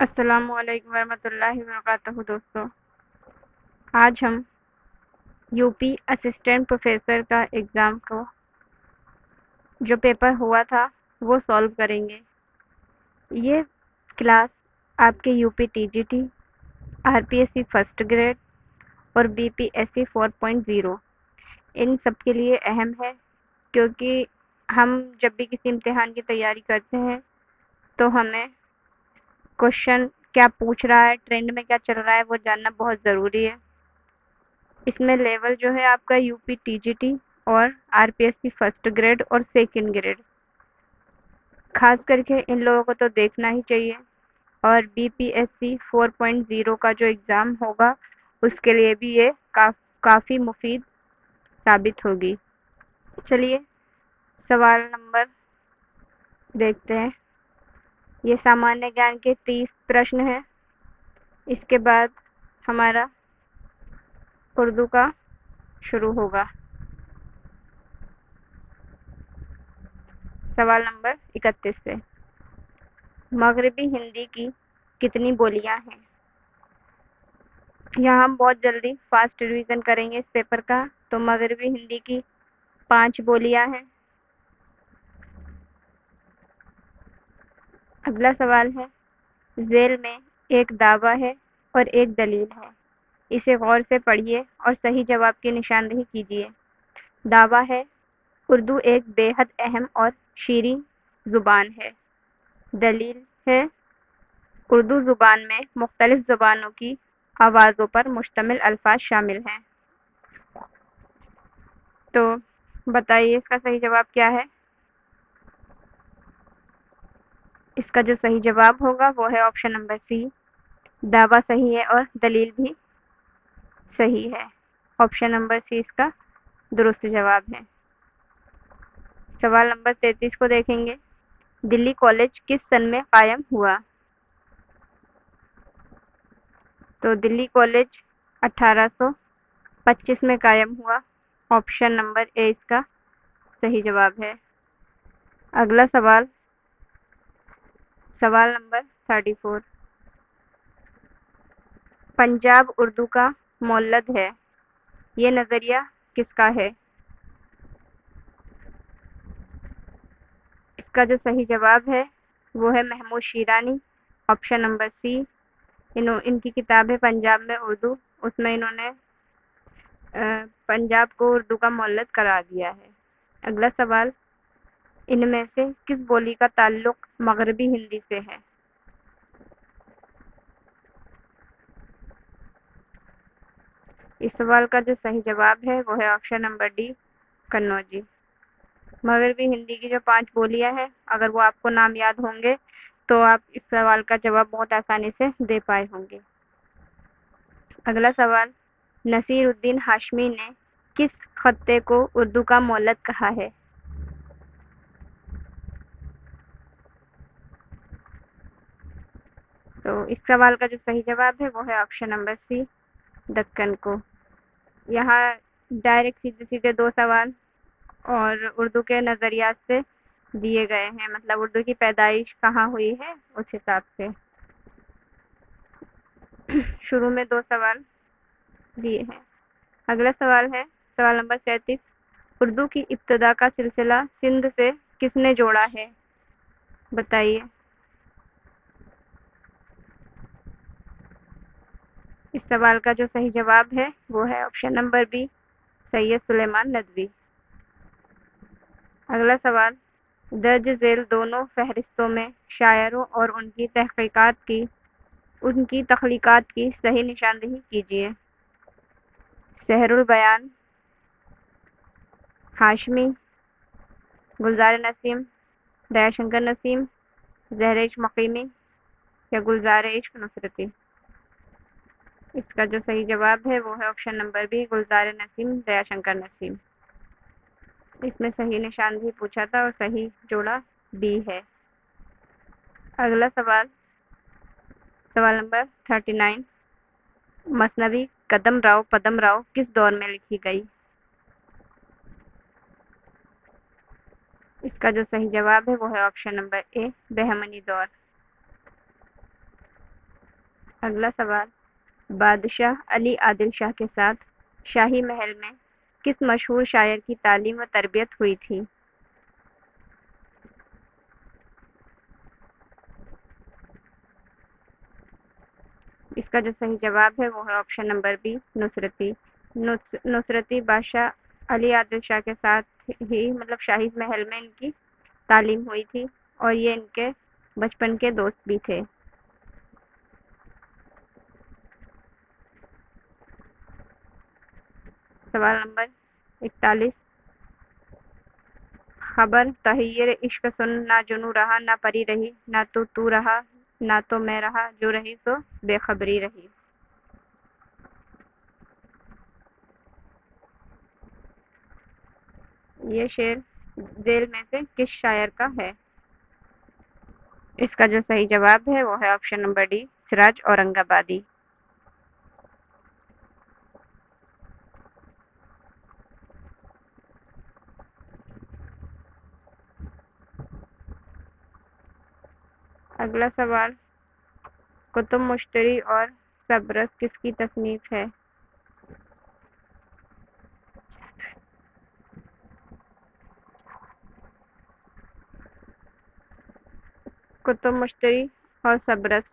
السلام علیکم ورحمۃ اللہ وبرکاتہ دوستوں، آج ہم یو پی اسسٹنٹ پروفیسر کا ایگزام کو جو پیپر ہوا تھا وہ سولو کریں گے۔ یہ کلاس آپ کے U P T G T, R P S C first grade اور بی پی ایس سی 4.0 ان سب کے لیے اہم ہے، کیونکہ ہم جب بھی کسی امتحان کی تیاری کرتے ہیں تو ہمیں کوشچن کیا پوچھ رہا ہے، ٹرینڈ میں کیا چل رہا ہے وہ جاننا بہت ضروری ہے۔ اس میں لیول جو ہے آپ کا U P T G T اور R P S C first grade اور سیکنڈ گریڈ، خاص کر کے ان لوگوں کو تو دیکھنا ہی چاہیے، اور بی پی ایس سی 4.0 کا جو ایگزام ہوگا اس کے لیے بھی یہ کافی مفید ثابت ہوگی۔ چلیے سوال نمبر دیکھتے ہیں۔ یہ سامانیہ گیان کے 30 پرشن ہیں۔ اس کے بعد ہمارا اردو کا شروع ہوگا۔ سوال نمبر 31 سے، مغربی ہندی کی کتنی بولیاں ہیں؟ یہاں ہم بہت جلدی فاسٹ ریویژن کریں گے اس پیپر کا، تو مغربی ہندی کی 5 بولیاں ہیں۔ اگلا سوال ہے، ذیل میں ایک دعویٰ ہے اور ایک دلیل ہے، اسے غور سے پڑھیے اور صحیح جواب کی نشاندہی کیجیے۔ دعویٰ ہے، اردو ایک بے حد اہم اور شیریں زبان ہے۔ دلیل ہے، اردو زبان میں مختلف زبانوں کی آوازوں پر مشتمل الفاظ شامل ہیں۔ تو بتائیے اس کا صحیح جواب کیا ہے؟ اس کا جو صحیح جواب ہوگا وہ ہے آپشن نمبر سی، دعویٰ صحیح ہے اور دلیل بھی صحیح ہے۔ آپشن نمبر سی اس کا درست جواب ہے۔ سوال نمبر 33 کو دیکھیں گے، دلی کالج کس سن میں قائم ہوا؟ تو دلی کالج 1825 میں قائم ہوا۔ آپشن نمبر اے اس کا صحیح جواب ہے۔ اگلا سوال، سوال نمبر 34، پنجاب اردو کا مولد ہے، یہ نظریہ کس کا ہے؟ اس کا جو صحیح جواب ہے وہ ہے محمود شیرانی۔ آپشن نمبر سی، ان کی کتاب ہے پنجاب میں اردو، اس میں انہوں نے پنجاب کو اردو کا مولد قرار دیا ہے۔ اگلا سوال، ان میں سے کس بولی کا تعلق مغربی ہندی سے ہے؟ اس سوال کا جو صحیح جواب ہے وہ ہے آپشن نمبر ڈی، قنوجی۔ مغربی ہندی کی جو 5 بولیاں ہیں، اگر وہ آپ کو نام یاد ہوں گے تو آپ اس سوال کا جواب بہت آسانی سے دے پائے ہوں گے۔ اگلا سوال، نصیر الدین ہاشمی نے کس خطے کو اردو کا مولد کہا ہے؟ تو اس سوال کا جو صحیح جواب ہے وہ ہے آپشن نمبر سی، دکن کو۔ یہاں ڈائریکٹ سیدھے سیدھے 2 سوال اور اردو کے نظریات سے دیے گئے ہیں، مطلب اردو کی پیدائش کہاں ہوئی ہے اس حساب سے۔ شروع میں 2 سوال دیے ہیں۔ اگلا سوال ہے سوال نمبر 37، اردو کی ابتدا کا سلسلہ سندھ سے کس نے جوڑا ہے؟ بتائیے۔ اس سوال کا جو صحیح جواب ہے وہ ہے option number be, Syed Sulaiman Nadvi. اگلا سوال، درج ذیل دونوں فہرستوں میں شاعروں اور ان کی تخلیقات کی صحیح نشاندہی کیجیے۔ سحر البیان، ہاشمی، گلزار نسیم، دیا شنکر نسیم، زہر عشق مقیمی یا گلزار عشق نصرتی۔ اس کا جو صحیح جواب ہے وہ ہے آپشن نمبر بی، گلزار نسیم، دیا شنکر نسیم۔ اس میں صحیح نشاندہی پوچھا تھا اور صحیح جوڑا بی ہے۔ اگلا سوال، سوال نمبر 39، مثنوی قدم راؤ پدم راؤ کس دور میں لکھی گئی؟ اس کا جو صحیح جواب ہے وہ ہے آپشن نمبر اے، بہمنی دور۔ اگلا سوال، بادشاہ علی عادل شاہ کے ساتھ شاہی محل میں کس مشہور شاعر کی تعلیم و تربیت ہوئی تھی؟ اس کا جو صحیح جواب ہے وہ ہے option number be, Nasrati. Nasrati بادشاہ علی عادل شاہ کے ساتھ ہی شاہی محل میں ان کی تعلیم ہوئی تھی، اور یہ ان کے بچپن کے دوست بھی تھے۔ سوال نمبر 41، خبر تحیر عشق سن، نہ جنوں رہا نہ پری رہی، نہ تو رہا نہ تو میں رہا، جو رہی سو بے خبری رہی۔ یہ شعر ذیل میں سے کس شاعر کا ہے؟ اس کا جو صحیح جواب ہے وہ ہے آپشن نمبر ڈی، سراج اورنگ آبادی۔ اگلا سوال، کتب مشتری اور سبرس کس کی تصنیف ہے؟ کتب مشتری اور سبرس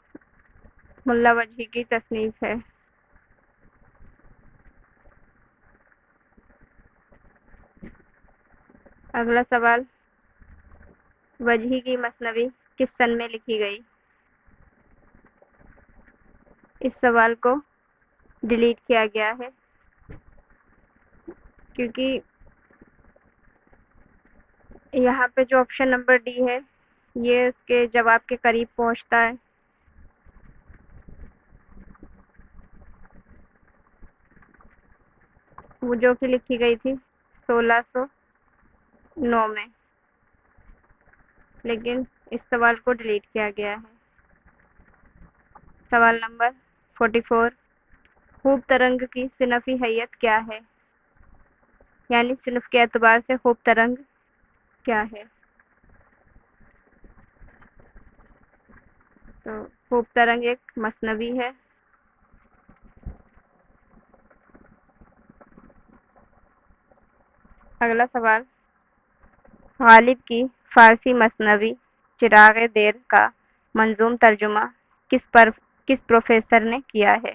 ملا وجہی کی تصنیف ہے۔ اگلا سوال، وجہی کی مثنوی کس سن میں لکھی گئی؟ اس سوال کو ڈیلیٹ کیا گیا ہے کیونکہ یہاں پہ جو آپشن نمبر ڈی ہے یہ اس کے جواب کے قریب پہنچتا ہے۔ وہ جو کہ لکھی گئی تھی 1609 میں، لیکن اس سوال کو ڈیلیٹ کیا گیا ہے۔ سوال نمبر 44، خوب ترنگ کی صنفی حیت کیا ہے؟ یعنی صنف کے اعتبار سے خوب ترنگ کیا ہے؟ تو خوب ترنگ ایک مثنوی ہے۔ اگلا سوال، غالب کی فارسی مثنوی چراغ دیر کا منظوم ترجمہ کس پروفیسر نے کیا ہے؟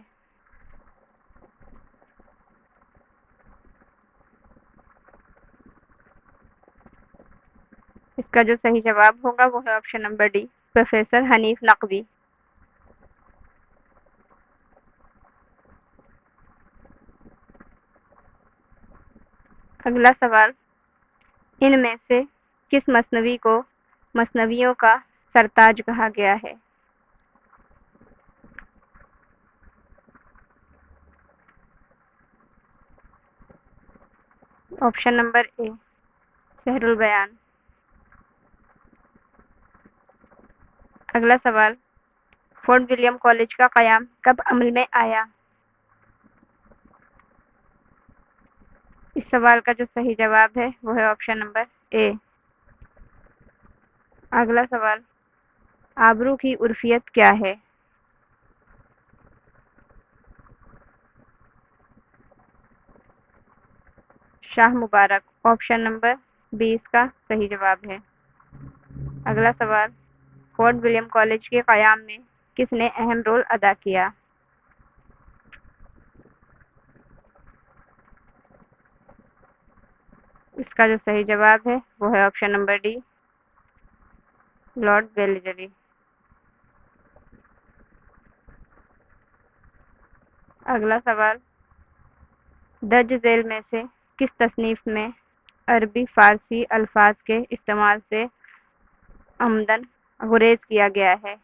اس کا جو صحیح جواب ہوگا وہ ہے option number D, professor Hanif Naqvi. اگلا سوال، ان میں سے کس مثنوی کو مثنویوں کا سرتاج کہا گیا ہے؟ آپشن نمبر اے، سحر البیان۔ اگلا سوال، فورٹ ولیم کالج کا قیام کب عمل میں آیا؟ اس سوال کا جو صحیح جواب ہے وہ ہے آپشن نمبر اے۔ اگلا سوال، آبرو کی عرفیت کیا ہے؟ شاہ مبارک، آپشن نمبر بی اس کا صحیح جواب ہے۔ اگلا سوال، فورٹ ولیم کالج کے قیام میں کس نے اہم رول ادا کیا؟ اس کا جو صحیح جواب ہے وہ ہے option number D, lord Wellesley. اگلا سوال، درج ذیل میں سے کس تصنیف میں عربی فارسی الفاظ کے استعمال سے عمدن گریز کیا گیا ہے؟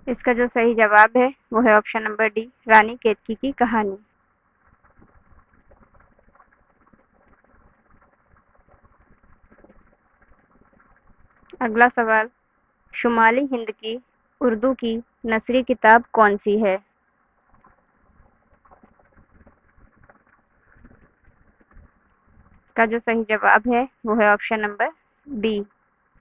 اس کا جو صحیح جواب ہے وہ ہے آپشن نمبر ڈی، رانی کیتکی کی کہانی۔ اگلا سوال، شمالی ہند کی اردو کی نثری کتاب کون سی ہے؟ اس کا جو صحیح جواب ہے وہ ہے option number be,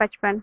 55,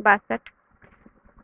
62,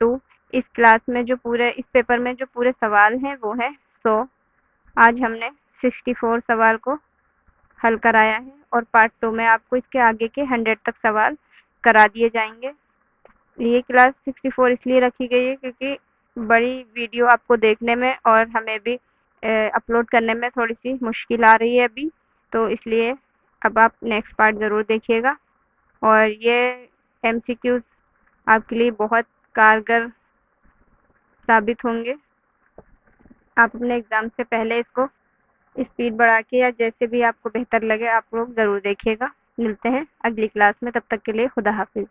2 us class میں اس پیپر میں جو پورے سوال ہیں وہ ہے 100۔ آج ہم نے 64 سوال کو حل کرایا ہے اور پارٹ 2 میں آپ کو اس کے آگے کے 100 تک سوال کرا دیے جائیں گے۔ یہ کلاس 64 اس لیے رکھی گئی ہے کیونکہ بڑی ویڈیو آپ کو دیکھنے میں اور ہمیں بھی اپلوڈ کرنے میں تھوڑی سی مشکل آ رہی ہے ابھی، تو اس لیے اب آپ نیکسٹ پارٹ ضرور دیکھیے گا، اور یہ ایم سی کیوز آپ کے لیے بہت کارگر ثابت ہوں گے۔ آپ اپنے ایگزام سے پہلے اس کو اسپیڈ بڑھا کے یا جیسے بھی آپ کو بہتر لگے آپ لوگ ضرور دیکھیے گا۔ ملتے ہیں اگلی کلاس میں، تب تک کے لیے خدا حافظ۔